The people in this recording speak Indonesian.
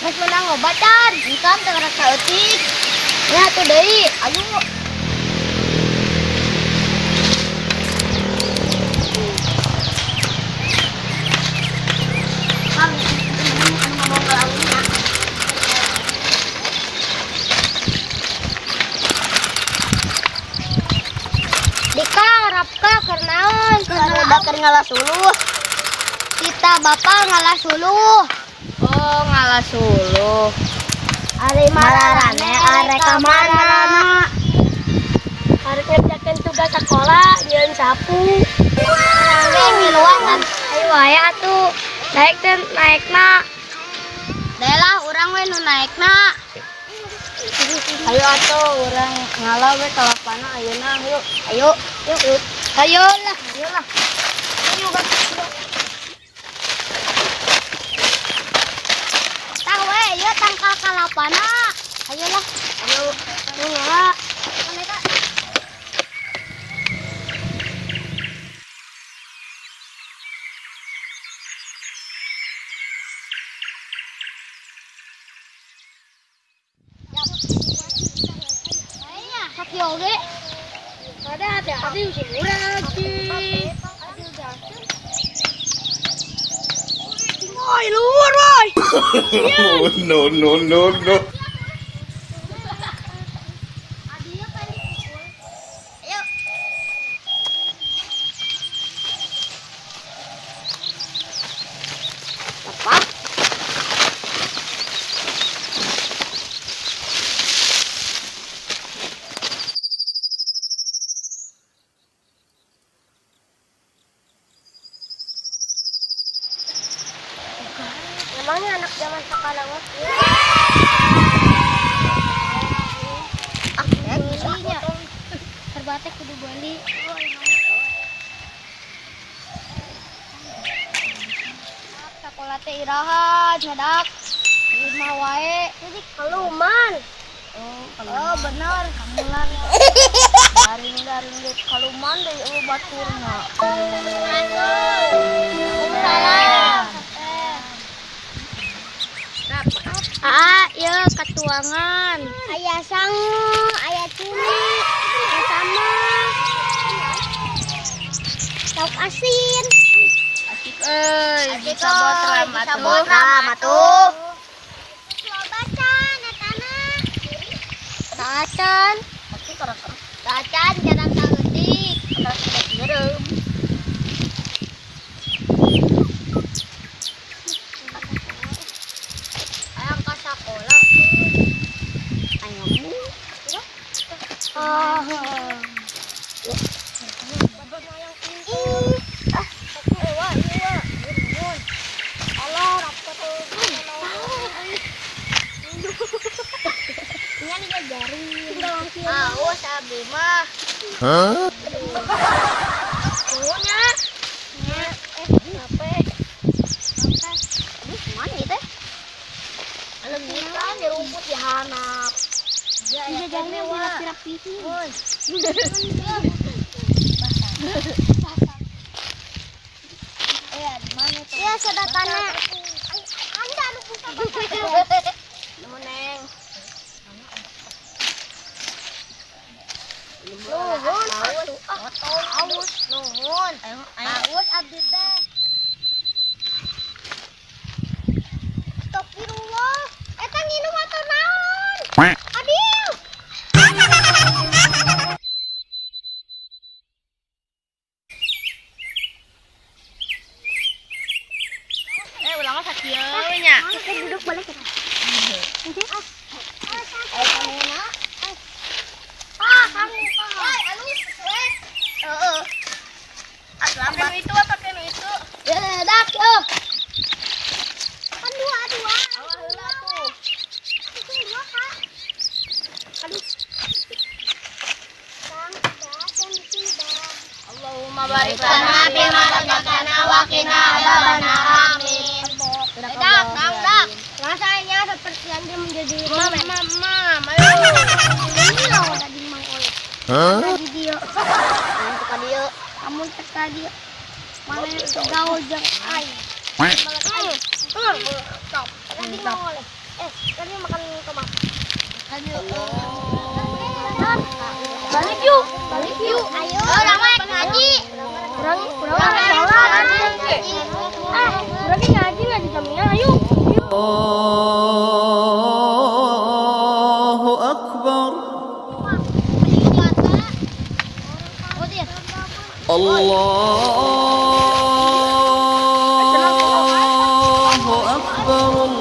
Mas menang obatan, engkam tengah saeutik. Ya tuh deui, ayo. Kang, ngomong lautnya. Dika, Rapka, kernaon? Udah ngalah suluh. Kita bapak ngalah suluh. Oh, ngalah suluh. Ari mararane arek kamarana. Arek ngerjakeun tugas sekolah nyeun sapu. Oke, miluan. Ayo wae atuh. Naikna. Delah urang we nu naikna. Ayo atuh urang ngalah we ka lapana ayeuna yuk. Ayo. Ayolah. Ayo kan. Tah we, ieu tangkal ka lapana. Ayolah. Ayo. Ngalah. Ayo, sakit oge. Ada usin urang lagi. Woi, luar woi. No. Ayo. Apa? Emangnya anak zaman sekarang mah belinya terbatek kudu beli. Sekolah teh iraha nyadak lima wae jadi kaluman. Oh bener kamulan garing di kaluman deui baturna. Salam. Ya katuangan. Ayah sangu, ayah cumi, ayah sama, lauk asin. Asik bisa botram atuh. Lobacan, etana. Tacan. Lobacan, jarang saeutik. Gerem. Ayang ka sakola. Ayamu. Awas abdi mah. Huh? Punya. Capek. Mana itu? Kan di rumput di hanap. Ya, jalannya mewah. rapi-rapi. Di mana tuh? Iya, sedatana. Anda lu buka Neng. Nuhun, aus, nuhun. Aus abdi teh. Astagfirullah. Eta nginum atau naon? Adil. Ulang sakieu nya. Duduk boleh kita. Kamu. Alus, weh. Pakai itu apa pakai itu? Ya, dak, Kan dua. Awas heula tuh. Itu dua, Kak. Aduh. Kang, dan tidak. Allahumma barik Lana fi ma razaqtana wa qina adzabannar. Amin. Dak. Rasanya seperti yang dia menjadi Mama, ini loh daging Mang Oleh. Huh? Di dia. Kamu teka dia. Mana yang gaul jeung ai. Daging Mang Oleh. Tadi makan tomat. Balik yuk. Ayo. Orang ngaji. Orang ngaji. Berarti ngaji jamnya. Ayo. Allahu Akbar. Allahu Akbar.